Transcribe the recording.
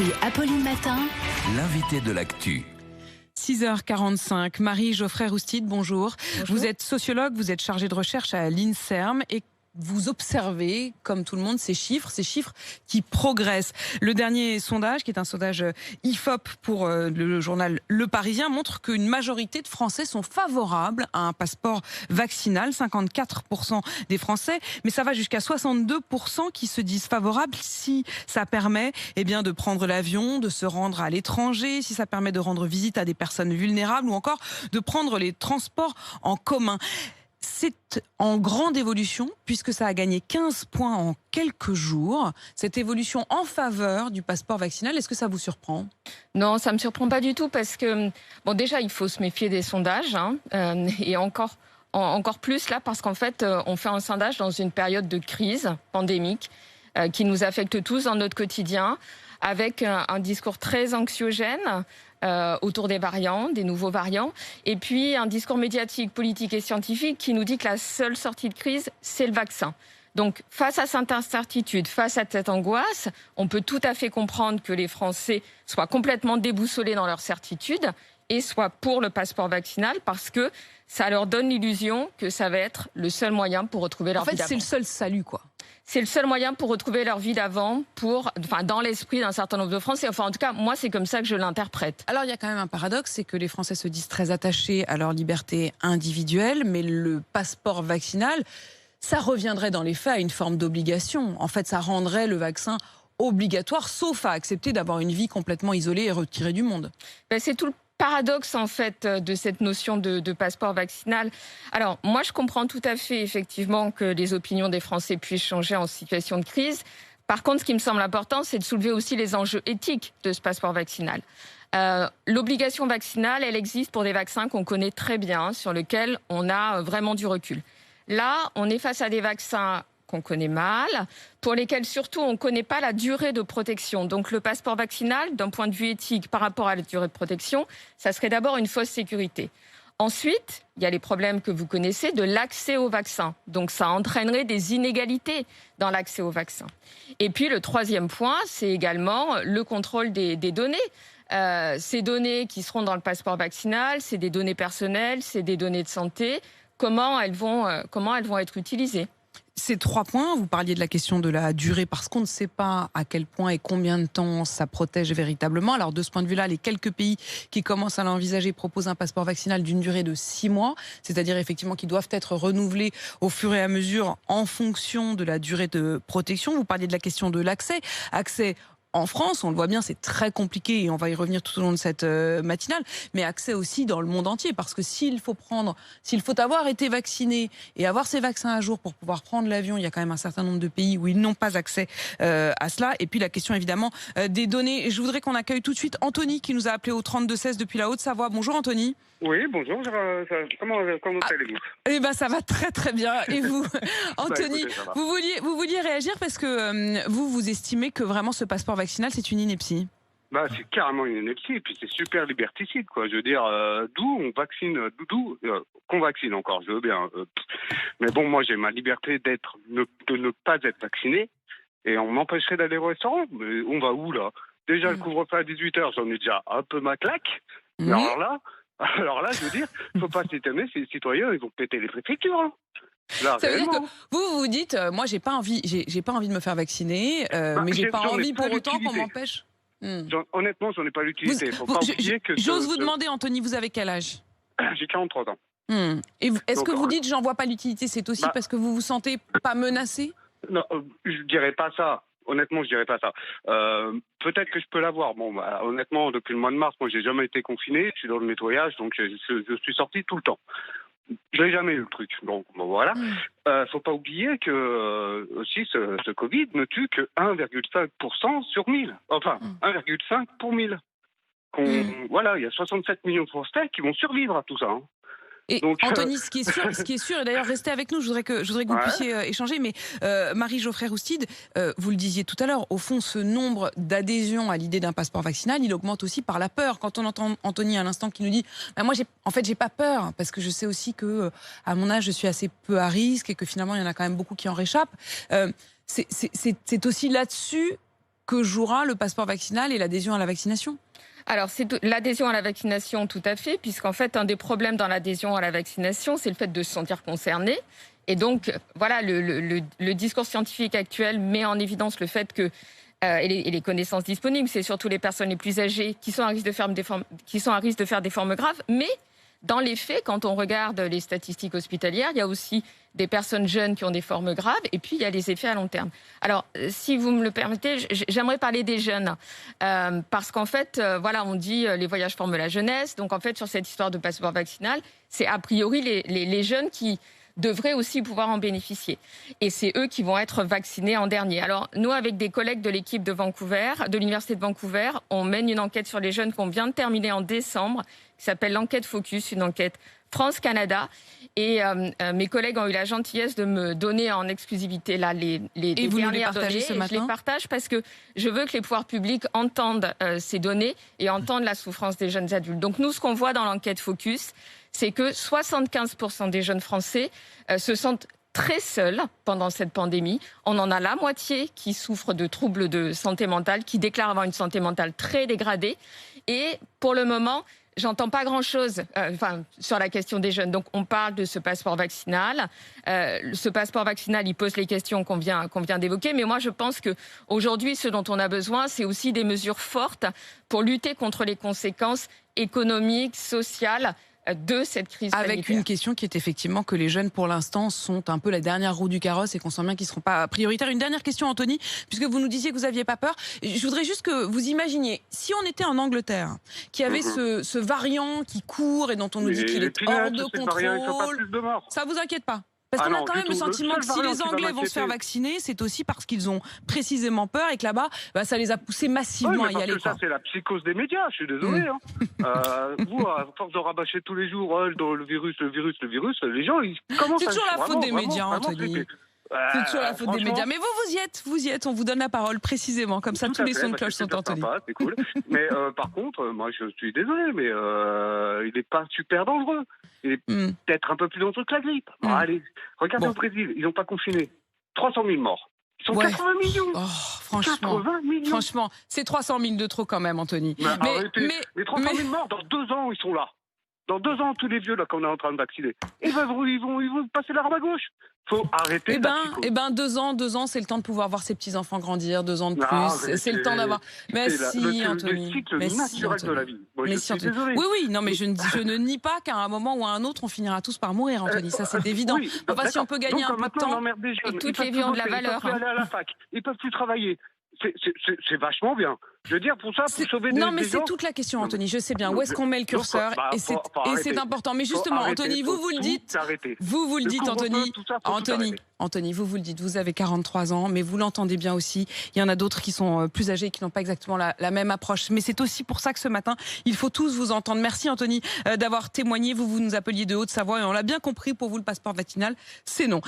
écoutez Apolline Matin, l'invité de l'actu. 6h45, Marie-Geoffrey Roustide, bonjour. Vous êtes sociologue, vous êtes chargée de recherche à l'INSERM et vous observez, comme tout le monde, ces chiffres qui progressent. Le dernier sondage, qui est un sondage IFOP pour le journal Le Parisien, montre qu'une majorité de Français sont favorables à un passeport vaccinal, 54% des Français, mais ça va jusqu'à 62% qui se disent favorables si ça permet de prendre l'avion, de se rendre à l'étranger, si ça permet de rendre visite à des personnes vulnérables ou encore de prendre les transports en commun. C'est en grande évolution puisque ça a gagné 15 points en quelques jours. Cette évolution en faveur du passeport vaccinal, est-ce que ça vous surprend ? Non, ça ne me surprend pas du tout parce que, déjà, il faut se méfier des sondages et encore plus là parce qu'en fait, on fait un sondage dans une période de crise pandémique qui nous affecte tous dans notre quotidien avec un discours très anxiogène autour des variants, des nouveaux variants, et puis un discours médiatique, politique et scientifique qui nous dit que la seule sortie de crise, c'est le vaccin. Donc, face à cette incertitude, face à cette angoisse, on peut tout à fait comprendre que les Français soient complètement déboussolés dans leur certitude et soient pour le passeport vaccinal parce que ça leur donne l'illusion que ça va être le seul moyen pour retrouver leur vie d'avant. En fait, c'est le seul salut, quoi. C'est le seul moyen pour retrouver leur vie d'avant, dans l'esprit d'un certain nombre de Français. Enfin, en tout cas, moi, c'est comme ça que je l'interprète. Alors, il y a quand même un paradoxe, c'est que les Français se disent très attachés à leur liberté individuelle, mais le passeport vaccinal, ça reviendrait dans les faits à une forme d'obligation. En fait, ça rendrait le vaccin obligatoire, sauf à accepter d'avoir une vie complètement isolée et retirée du monde. C'est tout le paradoxe en fait de cette notion de passeport vaccinal. Alors moi je comprends tout à fait effectivement que les opinions des Français puissent changer en situation de crise. Par contre, ce qui me semble important, c'est de soulever aussi les enjeux éthiques de ce passeport vaccinal. L'obligation vaccinale, elle existe pour des vaccins qu'on connaît très bien, sur lesquels on a vraiment du recul. Là, on est face à des vaccins qu'on connaît mal, pour lesquels surtout on ne connaît pas la durée de protection. Donc le passeport vaccinal, d'un point de vue éthique par rapport à la durée de protection, ça serait d'abord une fausse sécurité. Ensuite, il y a les problèmes que vous connaissez de l'accès au vaccin. Donc ça entraînerait des inégalités dans l'accès au vaccin. Et puis le troisième point, c'est également le contrôle des données. Ces données qui seront dans le passeport vaccinal, c'est des données personnelles, c'est des données de santé. Comment elles vont être utilisées ? Ces 3 points, vous parliez de la question de la durée, parce qu'on ne sait pas à quel point et combien de temps ça protège véritablement. Alors de ce point de vue-là, les quelques pays qui commencent à l'envisager proposent un passeport vaccinal d'une durée de 6 mois, c'est-à-dire effectivement qui doivent être renouvelés au fur et à mesure en fonction de la durée de protection. Vous parliez de la question de l'accès. En France, on le voit bien, c'est très compliqué et on va y revenir tout au long de cette matinale, mais accès aussi dans le monde entier, parce que s'il faut avoir été vacciné et avoir ces vaccins à jour pour pouvoir prendre l'avion, il y a quand même un certain nombre de pays où ils n'ont pas accès à cela. Et puis la question évidemment des données. Je voudrais qu'on accueille tout de suite Anthony qui nous a appelé au 32-16 depuis la Haute-Savoie. Bonjour Anthony. Oui, bonjour. Comment allez-vous ? Eh ben ça va très très bien. Et vous, Anthony, écoutez, vous vouliez réagir parce que vous estimez que vraiment ce passeport vaccinal c'est une ineptie. C'est carrément une ineptie, et puis c'est super liberticide, quoi. Je veux dire, d'où on vaccine, qu'on vaccine encore, je veux bien. Mais bon, moi j'ai ma liberté de ne pas être vacciné, et on m'empêcherait d'aller au restaurant. Mais on va où là ? Déjà le couvre-feu à 18h, j'en ai déjà un peu ma claque. Mais alors là, je veux dire, il ne faut pas s'étonner, ces citoyens, ils vont péter les préfectures. Hein. Là, ça veut dire que vous dites, moi j'ai pas envie de me faire vacciner, mais j'ai pas envie pour autant qu'on m'empêche. Honnêtement, j'en ai pas l'utilité. J'ose vous demander, Anthony, vous avez quel âge ? J'ai 43 ans. Et est-ce que vous dites, j'en vois pas l'utilité, c'est aussi parce que vous vous sentez pas menacé ? Non, je dirais pas ça. Honnêtement, je dirais pas ça. Peut-être que je peux l'avoir. Honnêtement, depuis le mois de mars, moi, j'ai jamais été confiné. Je suis dans le nettoyage, donc je suis sorti tout le temps. J'ai jamais eu le truc. Donc, voilà. Faut pas oublier que aussi ce Covid ne tue que 1,5% sur 1000. Enfin, 1,5 pour 1000. Voilà, il y a 67 millions de Français qui vont survivre à tout ça. Hein. Et donc, Anthony, ce qui est sûr, et d'ailleurs restez avec nous, je voudrais que vous puissiez échanger, mais Marie-Geoffrey Roustide, vous le disiez tout à l'heure, au fond, ce nombre d'adhésions à l'idée d'un passeport vaccinal, il augmente aussi par la peur. Quand on entend Anthony à l'instant qui nous dit moi, j'ai pas peur, parce que je sais aussi que à mon âge, je suis assez peu à risque et que finalement, il y en a quand même beaucoup qui en réchappent. C'est aussi là-dessus que jouera le passeport vaccinal et l'adhésion à la vaccination? Alors, c'est l'adhésion à la vaccination, tout à fait, puisqu'en fait, un des problèmes dans l'adhésion à la vaccination, c'est le fait de se sentir concerné. Et donc, voilà, le discours scientifique actuel met en évidence le fait que, et les connaissances disponibles, c'est surtout les personnes les plus âgées qui sont à risque de faire des formes graves. Mais dans les faits, quand on regarde les statistiques hospitalières, il y a aussi des personnes jeunes qui ont des formes graves, et puis il y a les effets à long terme. Alors, si vous me le permettez, j'aimerais parler des jeunes, parce qu'en fait, voilà, on dit les voyages forment la jeunesse. Donc, en fait, sur cette histoire de passeport vaccinal, c'est a priori les jeunes qui devraient aussi pouvoir en bénéficier. Et c'est eux qui vont être vaccinés en dernier. Alors, nous, avec des collègues de l'équipe de Vancouver, de l'Université de Vancouver, on mène une enquête sur les jeunes qu'on vient de terminer en décembre, qui s'appelle l'enquête Focus, une enquête France-Canada. Et mes collègues ont eu la gentillesse de me donner en exclusivité là les Et vous nous les dernières partagez données. ce matin? Je les partage parce que je veux que les pouvoirs publics entendent ces données et entendent la souffrance des jeunes adultes. Donc nous, ce qu'on voit dans l'enquête Focus, c'est que 75% des jeunes Français se sentent très seuls pendant cette pandémie. On en a la moitié qui souffrent de troubles de santé mentale, qui déclarent avoir une santé mentale très dégradée. Et pour le moment, j'entends pas grand-chose sur la question des jeunes. Donc, on parle de ce passeport vaccinal. Ce passeport vaccinal, il pose les questions qu'on vient d'évoquer. Mais moi, je pense qu'aujourd'hui, ce dont on a besoin, c'est aussi des mesures fortes pour lutter contre les conséquences économiques, sociales de cette crise sanitaire. Avec une question qui est effectivement que les jeunes, pour l'instant, sont un peu la dernière roue du carrosse et qu'on sent bien qu'ils ne seront pas prioritaires. Une dernière question, Anthony, puisque vous nous disiez que vous n'aviez pas peur. Je voudrais juste que vous imaginiez, si on était en Angleterre, qui avait ce variant qui court et dont on nous dit qu'il est hors de contrôle, ça vous inquiète pas? Parce qu'on a quand même le sentiment que si les Anglais vont se faire vacciner, c'est aussi parce qu'ils ont précisément peur et que là-bas, ça les a poussés massivement à y aller. Ça, c'est la psychose des médias, je suis désolé. Vous, à force de rabâcher tous les jours le virus, les gens, ils commencent à... C'est toujours la faute des médias, Anthony. C'est toujours la faute des médias. Mais vous y êtes, on vous donne la parole précisément. Comme ça, tous les sons de cloche sont entendus. C'est cool. Mais par contre, moi, je suis désolé, mais il n'est pas super dangereux. Il est peut-être un peu plus dangereux que la grippe. Allez, regardez au Brésil, ils n'ont pas confiné. 300 000 morts. Ils sont 80 millions. Oh, franchement, c'est 300 000 de trop quand même, Anthony. Mais 300 000 morts, dans 2 ans, ils sont là. Dans 2 ans, tous les vieux là qu'on est en train de vacciner, ils vont passer l'arme à gauche. Faut arrêter. 2 ans, c'est le temps de pouvoir voir ses petits enfants grandir. 2 ans de plus, c'est le temps d'avoir. Mais si, Anthony. Le cycle naturel de la vie. Moi, je suis désolé. Oui, non, mais je ne nie pas qu'à un moment ou à un autre, on finira tous par mourir, Anthony. Ça, c'est évident. Enfin, si on peut gagner un peu de temps. Et toutes les vies ont de la valeur. Ils peuvent plus aller à la fac. Ils peuvent plus travailler. C'est vachement bien. Je veux dire, pour ça, pour sauver des gens... Non, mais c'est toute la question, Anthony. Je sais bien. Où est-ce qu'on met le curseur? Et c'est important. Mais justement, Anthony, vous le dites. Vous le dites, Anthony. Anthony, vous le dites. Vous avez 43 ans, mais vous l'entendez bien aussi. Il y en a d'autres qui sont plus âgés, qui n'ont pas exactement la même approche. Mais c'est aussi pour ça que ce matin, il faut tous vous entendre. Merci, Anthony, d'avoir témoigné. Vous nous appeliez de Haute-Savoie et on l'a bien compris. Pour vous, le passeport vaccinal, c'est non.